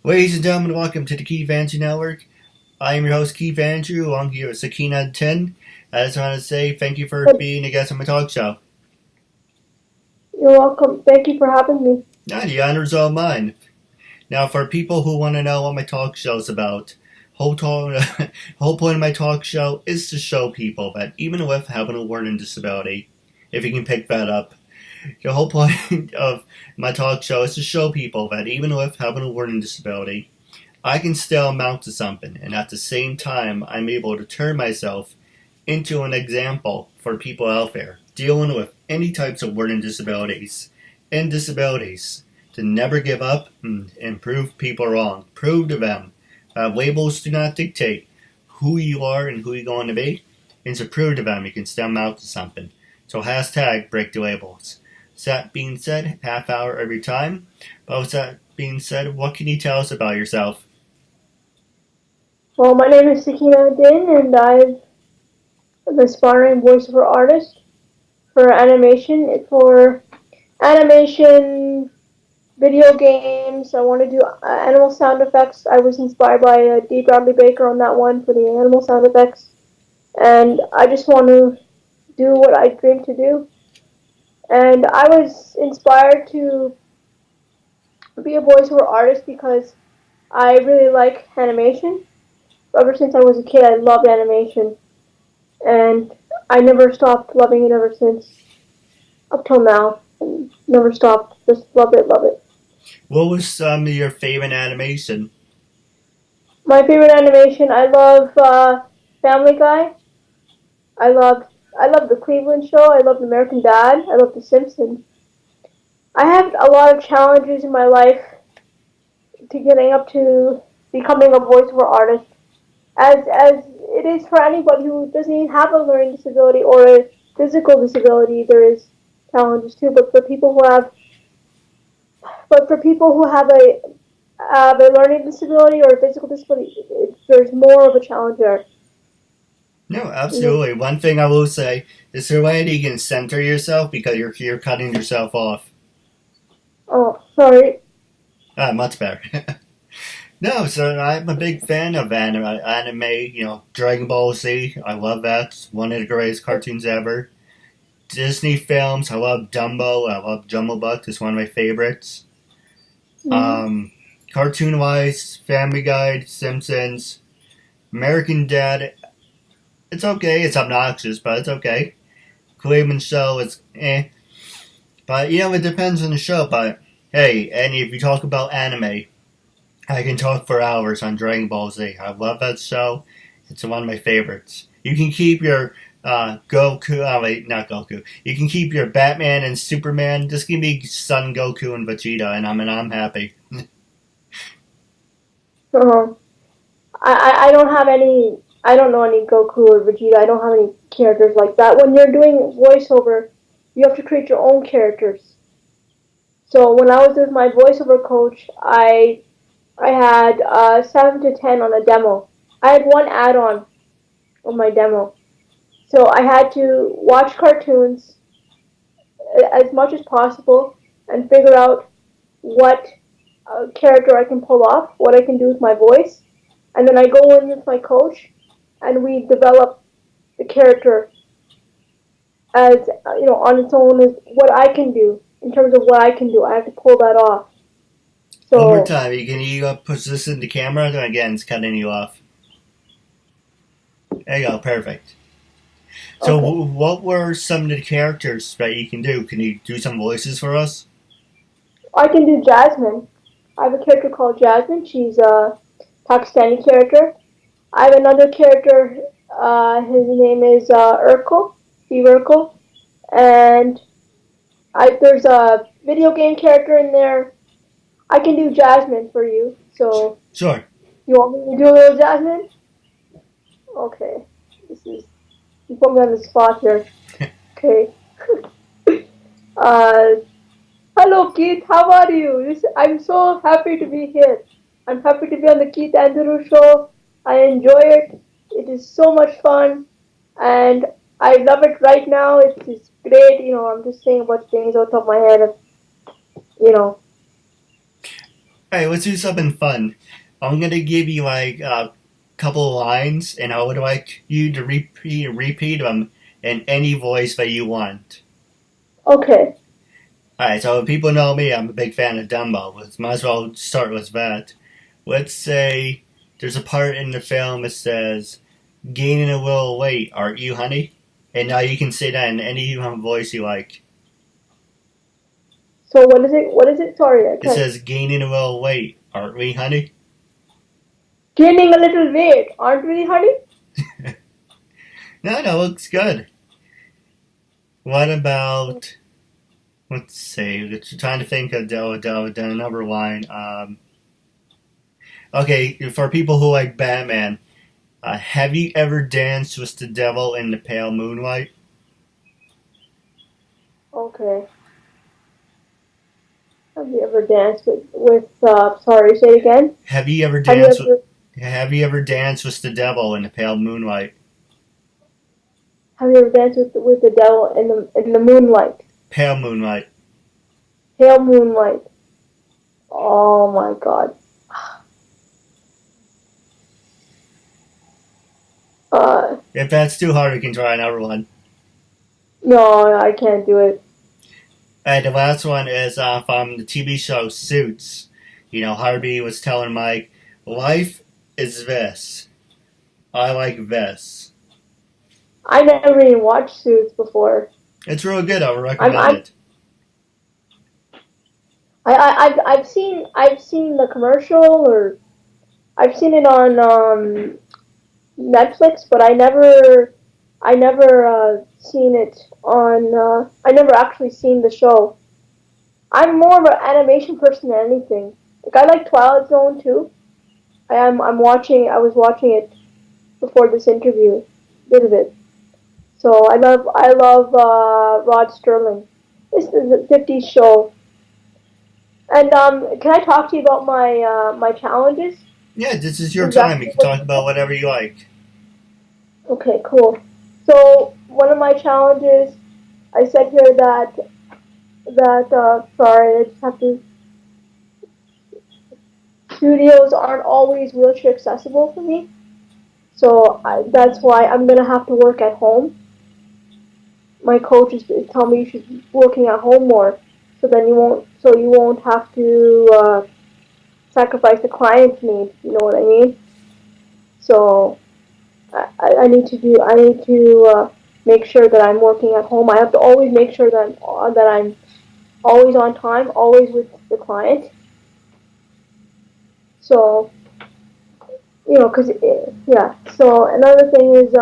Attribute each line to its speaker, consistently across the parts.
Speaker 1: Ladies and gentlemen, welcome to the KeithAndrewNetwork. I am your host, Keith Andrew, along here with Sikina Din. I just want to say thank you for being a guest on my talk show.
Speaker 2: You're welcome. Thank you for having me.
Speaker 1: Now, the honor's all mine. Now, for people who want to know what my talk show is about, whole point of my talk show is to show people that even with having a learning disability, if you can pick that up, the whole point of my talk show is to show people that even with having a learning disability, I can still amount to something, and at the same time, I'm able to turn myself into an example for people out there dealing with any types of learning disabilities and disabilities to never give up and prove people wrong. Prove to them that labels do not dictate who you are and who you're going to be, and to prove to them you can still amount to something. So hashtag break the labels. So that being said, half hour every time. But with that being said, what can you tell us about yourself?
Speaker 2: Well, my name is Sikina Din, and I'm an aspiring voiceover artist for animation, video games. I want to do animal sound effects. I was inspired by D. Bradley Baker on that one for the animal sound effects, and I just want to do what I dream to do. And I was inspired to be a voiceover artist because I really like animation. Ever since I was a kid, I loved animation, and I never stopped loving it ever since, up till now. Never stopped. Just love it, love it.
Speaker 1: What was some of your favorite animation?
Speaker 2: My favorite animation, I love Family Guy. I love I love the Cleveland Show. I love American Dad. I love The Simpsons. I had a lot of challenges in my life to getting up to becoming a voiceover artist, as it is for anybody who doesn't even have a learning disability or a physical disability. There is challenges too, but for people who have a learning disability or a physical disability, there's more of a challenge there.
Speaker 1: No, absolutely. One thing I will say is there a way that you can center yourself because you're cutting yourself off.
Speaker 2: Oh, sorry.
Speaker 1: Much better. No, so I'm a big fan of anime, Dragon Ball Z. I love that. It's one of the greatest cartoons ever. Disney films. I love Dumbo. I love Jungle Book. It's one of my favorites.
Speaker 2: Mm-hmm.
Speaker 1: Cartoon wise, Family Guy, Simpsons, American Dad. It's okay. It's obnoxious, but it's okay. Cleveland Show is eh. But it depends on the show. But hey, and if you talk about anime, I can talk for hours on Dragon Ball Z. I love that show. It's one of my favorites. You can keep your Goku. Oh wait, not Goku. You can keep your Batman and Superman. Just give me Son Goku and Vegeta, and I'm happy.
Speaker 2: Uh-huh. I don't have any. I don't know any Goku or Vegeta. I don't have any characters like that. When you're doing voiceover, you have to create your own characters. So when I was with my voiceover coach, I had 7 to 10 on a demo. I had one add-on on my demo. So I had to watch cartoons as much as possible and figure out what character I can pull off, what I can do with my voice, and then I go in with my coach and we develop the character as on its own as what I can do in terms of what I can do. I have to pull that off.
Speaker 1: One more
Speaker 2: So
Speaker 1: time. Can you push this in the camera? And again, it's cutting you off. There you go. Perfect. So,
Speaker 2: okay,
Speaker 1: what were some of the characters that you can do? Can you do some voices for us?
Speaker 2: I can do Jasmine. I have a character called Jasmine. She's a Pakistani character. I have another character. His name is Urkel, Steve Urkel, and there's a video game character in there. I can do Jasmine for you. So
Speaker 1: Sure.
Speaker 2: you want me to do a little Jasmine? Okay. This is you put me on the spot here. Okay. uh, Hello Keith, how are you? I'm so happy to be here. I'm happy to be on the Keith Andrew show. I enjoy it. It is so much fun, and I love it right now. It's great. I'm just saying a bunch of things out of my head. You know.
Speaker 1: Alright, let's do something fun. I'm gonna give you like a couple lines, and I would like you to repeat them in any voice that you want.
Speaker 2: Okay.
Speaker 1: Alright, so if people know me, I'm a big fan of Dumbo. Let's might as well start with that. Let's say there's a part in the film that says, "Gaining a little weight, aren't you, honey?" And now you can say that in any voice you like.
Speaker 2: So what is it? What is it? Sorry, I
Speaker 1: It
Speaker 2: can't.
Speaker 1: says, "Gaining a little weight, aren't we, honey?"
Speaker 2: Gaining a little weight, aren't we, honey?
Speaker 1: No, that looks good. What about, let's see, let's trying to think of another line. Okay, for people who like Batman, have you ever danced with the devil in the pale moonlight?
Speaker 2: Okay. Have you ever danced with sorry, say it again?
Speaker 1: Have you ever
Speaker 2: Have you
Speaker 1: danced with
Speaker 2: ever
Speaker 1: Have you ever danced with the devil in the pale moonlight?
Speaker 2: have you ever danced with the devil in the moonlight?
Speaker 1: Pale moonlight.
Speaker 2: Pale moonlight. Oh my god.
Speaker 1: If that's too hard, we can try another one.
Speaker 2: No, I can't do it.
Speaker 1: And the last one is from the TV show Suits. You know, Harvey was telling Mike, "Life is this. I like this."
Speaker 2: I never even watched Suits before.
Speaker 1: It's really good. I would
Speaker 2: I'm,
Speaker 1: recommend
Speaker 2: I'm
Speaker 1: it.
Speaker 2: I've seen the commercial, or I've seen it on Netflix, but I never seen it on. I never actually seen the show. I'm more of an animation person than anything. Like I like Twilight Zone too. I'm watching. I was watching it before this interview, bit of it. So I love Rod Sterling. This is a '50s show. And can I talk to you about my challenges?
Speaker 1: Yeah, this is your time. You
Speaker 2: Exactly
Speaker 1: can
Speaker 2: what.
Speaker 1: talk about whatever you like.
Speaker 2: Okay, cool. So one of my challenges, I said here that sorry, I just have to. Studios aren't always wheelchair accessible for me, so that's why I'm gonna have to work at home. My coach is telling me you should be working at home more, so you won't have to sacrifice the client's needs. You know what I mean? So I need to make sure that I'm working at home. I have to always make sure that I'm always on time, always with the client. So cause yeah. So another thing is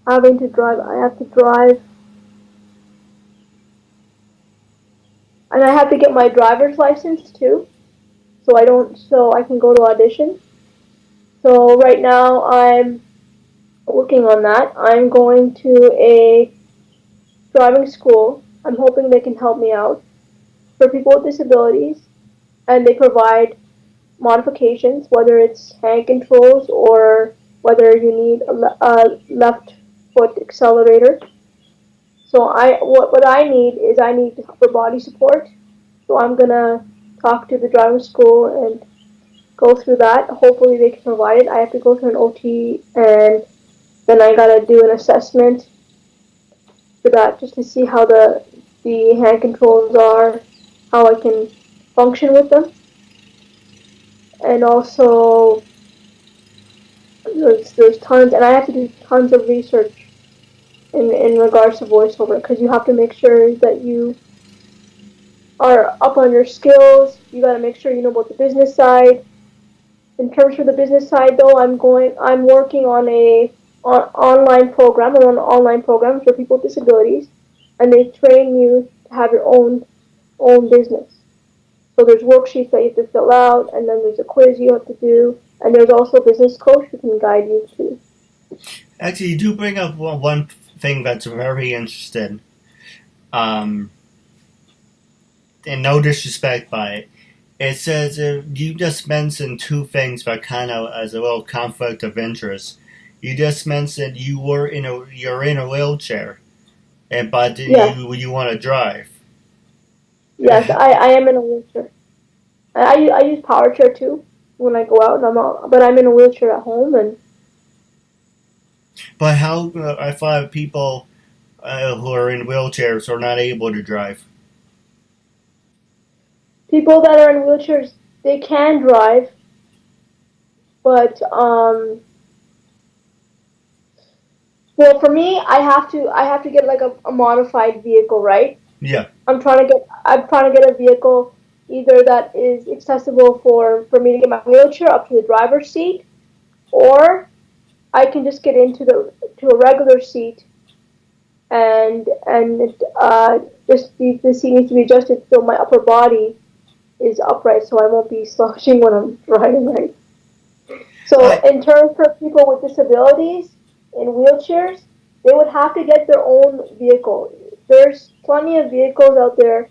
Speaker 2: having to drive. I have to drive, and I have to get my driver's license too. So I can go to audition. So right now I'm working on that. I'm going to a driving school. I'm hoping they can help me out for people with disabilities, and they provide modifications, whether it's hand controls or whether you need a left foot accelerator. So what I need is I need upper body support. So I'm gonna talk to the driving school and go through that. Hopefully they can provide it. I have to go through an OT, and then I gotta do an assessment for that just to see how the hand controls are, how I can function with them, and also there's tons, and I have to do tons of research in regards to voiceover, because you have to make sure that you are up on your skills. You got to make sure you know about the business side. In terms of the business side, though, I'm working on online program. I'm on an online program for people with disabilities, and they train you to have your own business. So there's worksheets that you have to fill out, and then there's a quiz you have to do, and there's also a business coach who can guide you too.
Speaker 1: Actually, you do bring up one thing that's very interesting. Um, and no disrespect by it. It says you just mentioned two things that kind of as a little conflict of interest. You just mentioned you're in a wheelchair, but
Speaker 2: Yes,
Speaker 1: you want to drive.
Speaker 2: yes, I am in a wheelchair, I use power chair too when I go out, but I'm in a wheelchair at home, and
Speaker 1: But how I find people who are in wheelchairs are not able to drive.
Speaker 2: people that are in wheelchairs, they can drive, but well, for me, I have to get like a modified vehicle, right?
Speaker 1: Yeah.
Speaker 2: I'm trying to get a vehicle either that is accessible for me to get my wheelchair up to the driver's seat, or I can just get into to a regular seat, and just the seat needs to be adjusted so my upper body is upright, so I won't be slouching when I'm driving, right? So
Speaker 1: I
Speaker 2: in terms for people with disabilities in wheelchairs, they would have to get their own vehicle. There's plenty of vehicles out there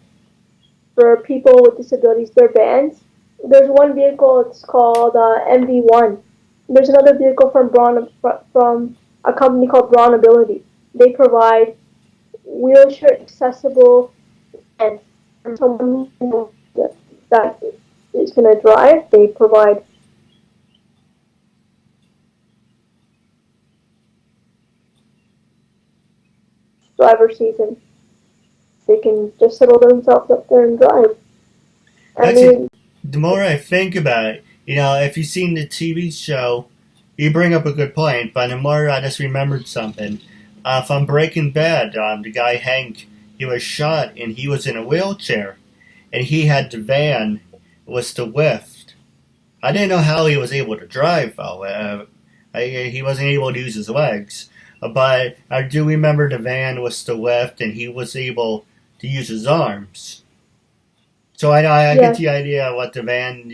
Speaker 2: for people with disabilities. They're vans. There's one vehicle. It's called MV1. There's another vehicle from a company called Braun Ability. They provide wheelchair accessible and for someone that is going to drive. They provide driver seats, and they can just settle themselves up there and drive. I
Speaker 1: actually,
Speaker 2: mean,
Speaker 1: the more I think about it, if you've seen the TV show, you bring up a good point. But the more I just remembered something. From Breaking Bad, the guy Hank, he was shot and he was in a wheelchair, and he had the van was the lift. I didn't know how he was able to drive though. He wasn't able to use his legs, but I do remember the van was the lift, and he was able to use his arms. So I get
Speaker 2: yes.
Speaker 1: the idea what the van,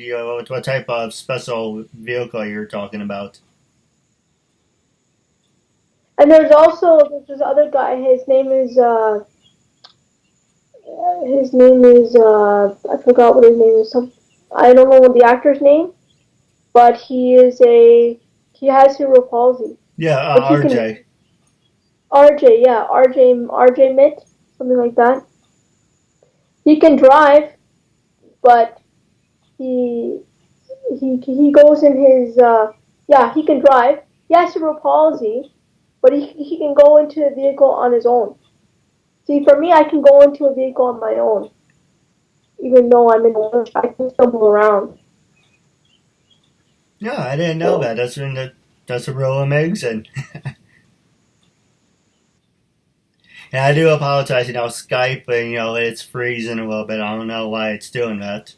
Speaker 1: what type of special vehicle you're talking about.
Speaker 2: And there's this other guy. His name is I forgot what his name is. I don't know what the actor's name, but he has cerebral palsy,
Speaker 1: Yeah,
Speaker 2: but he can
Speaker 1: RJ.
Speaker 2: RJ, yeah, RJ Mitt, something like that. He can drive, but he he goes in his yeah, he can drive. He has cerebral palsy, but he can go into a vehicle on his own. See, for me, I can go into a vehicle on my own, even though I'm in a wheelchair. I can stumble around.
Speaker 1: Yeah, I didn't know
Speaker 2: So,
Speaker 1: that. That's real amazing. And I do apologize. Skype, it's freezing a little bit. I don't know why it's doing that.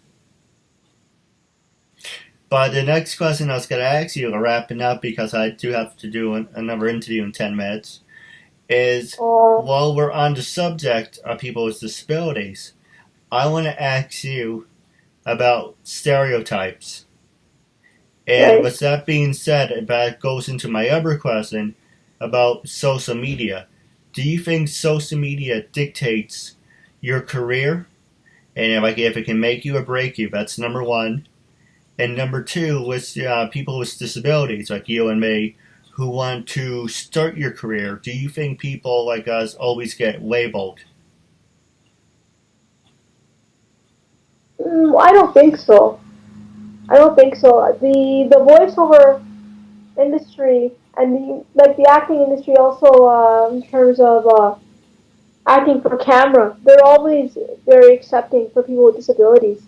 Speaker 1: But the next question I was going to ask you, wrapping up because I do have to do another interview in 10 minutes, is
Speaker 2: uh,
Speaker 1: while we're on the subject of people with disabilities, I want to ask you about stereotypes. And
Speaker 2: right.
Speaker 1: with that being said, that goes into my other question about social media. Do you think social media dictates your career? And if it can make you or break you, that's number one. And number two, with people with disabilities like you and me who want to start your career, do you think people like us always get labeled?
Speaker 2: I don't think so. I don't think so. The voiceover industry and the acting industry also in terms of acting for camera, they're always very accepting for people with disabilities.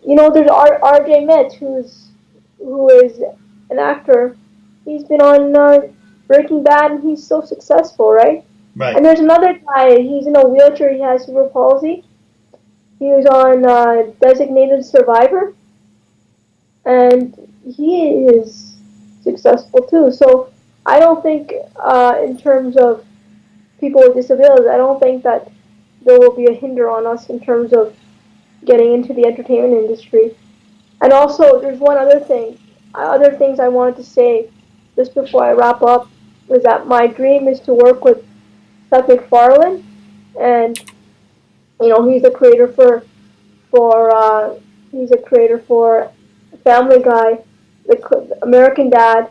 Speaker 2: There's RJ Mitt, who is an actor. He's been on Breaking Bad, and he's so successful, right?
Speaker 1: Right.
Speaker 2: And there's another guy. He's in a wheelchair. He has cerebral palsy. He was on Designated Survivor, and he is successful too. So I don't think, in terms of people with disabilities, I don't think that there will be a hinder on us in terms of getting into the entertainment industry. And also, there's one other thing. Other things I wanted to say just before I wrap up is that my dream is to work with Seth MacFarlane, and he's a creator for he's a creator for Family Guy, the American Dad.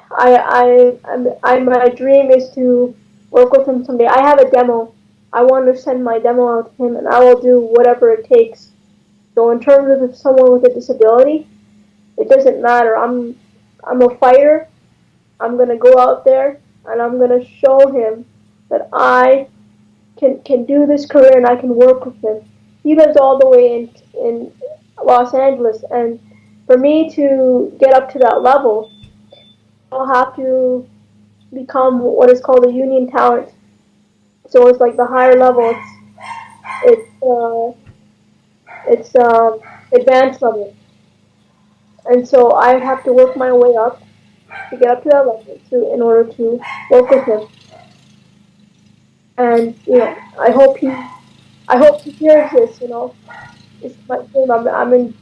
Speaker 2: My dream is to work with him someday. I have a demo. I want to send my demo out to him, and I will do whatever it takes So in terms of someone with a disability, it doesn't matter. I'm a fighter. I'm gonna go out there and I'm gonna show him that I can do this career and I can work with him. He lives all the way in Los Angeles, and for me to get up to that level, I'll have to become what is called a union talent. So it's like the higher level. It's advanced level, and so I have to work my way up to get up to that level in order to work with him. And I hope he hears this. It's my dream. I've been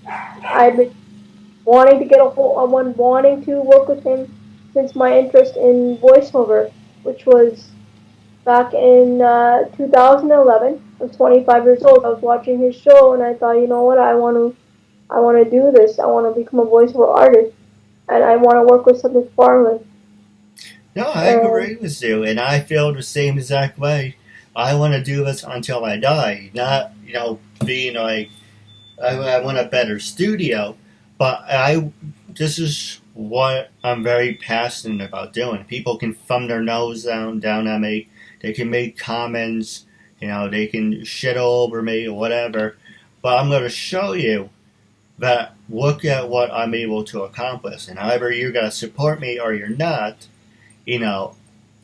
Speaker 2: wanting to get a hold. I'm wanting to work with him since my interest in voiceover, which was back in 2011. I was 25 years old. I was watching his show, and I thought, you know what, I want to do this. I want to become a voiceover artist, and I want to work with something foreign.
Speaker 1: No, I agree with you, and I feel the same exact way. I want to do this until I die, not being like I want a better studio, but this is what I'm very passionate about doing. People can thumb their nose down at me. They can make comments. They can shit all over me or whatever. But I'm going to show you that look at what I'm able to accomplish. And however you're going to support me or you're not,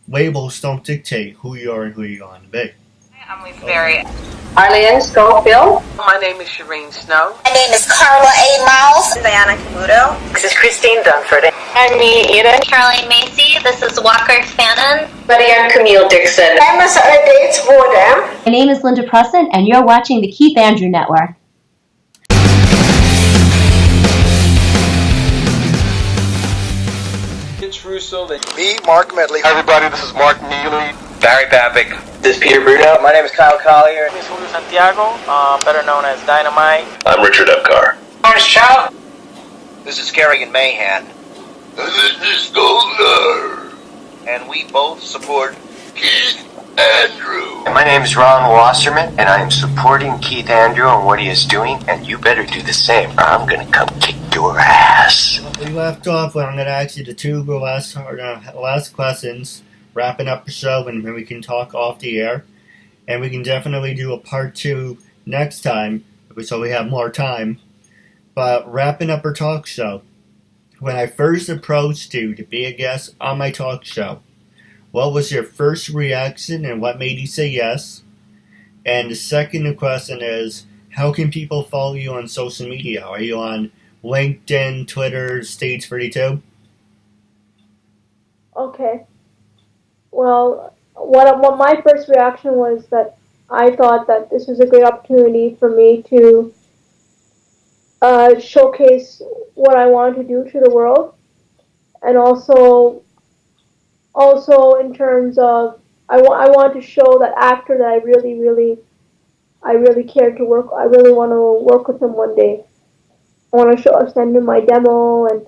Speaker 1: labels don't dictate who you are and who you're going to be.
Speaker 3: I'm with Barry.
Speaker 4: Arlene Schofield.
Speaker 3: My name is Shireen Snow.
Speaker 5: My name is Carla A. Miles.
Speaker 6: Diana Caputo.
Speaker 4: This is Christine Dunford.
Speaker 6: I'm me, Eden.
Speaker 7: Caroline Macy. This is Walker Fannin.
Speaker 4: Maria Camille Dixon.
Speaker 5: I'm Miss Dates Wardam.
Speaker 8: My name is Linda Presson, and you're watching the Keith Andrew Network.
Speaker 3: It's Russo.
Speaker 9: Me, Mark Medley.
Speaker 10: Hi everybody, this is Mark Neely.
Speaker 11: Barry Papick.
Speaker 12: This is Peter Bruno.
Speaker 13: My name is Kyle Collier.
Speaker 14: This is Julio Santiago, better known as Dynamite.
Speaker 15: I'm Richard Epcar.
Speaker 16: Morris Chow.
Speaker 17: This is Kerrigan Mahan.
Speaker 18: This is Goldner.
Speaker 17: And we both support
Speaker 18: Keith Andrew.
Speaker 19: My name is Ron Wasserman, and I am supporting Keith Andrew on what he is doing, and you better do the same, or I'm going to come kick your ass.
Speaker 1: We left off when I'm going to ask you the two last questions, wrapping up the show, and then we can talk off the air. And we can definitely do a part 2 next time, so we have more time. But wrapping up our talk show, when I first approached you to be a guest on my talk show, what was your first reaction and what made you say yes? And the second question is, how can people follow you on social media? Are you on LinkedIn, Twitter, Stage 32?
Speaker 2: Okay. Well, what my first reaction was that I thought that this was a great opportunity for me to showcase what I wanted to do to the world, and also in terms of I want to show that actor that I really cared to work. I really want to work with him one day. I want to send him my demo and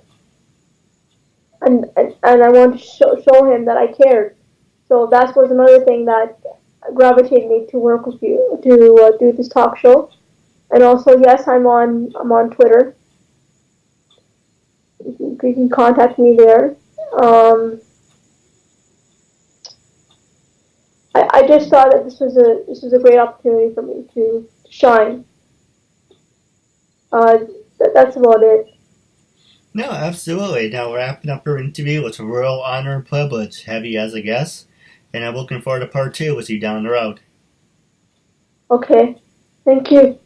Speaker 2: I want to show him that I cared. So that was another thing that gravitated me to work with you to do this talk show. And also, yes, I'm on Twitter. You can contact me there. I just thought that this was a great opportunity for me to shine. That's about it.
Speaker 1: No, absolutely. Now, wrapping up our interview, it's a real honor and privilege to have you as a guest, and I'm looking forward to part 2 with you down the road.
Speaker 2: Okay, thank you.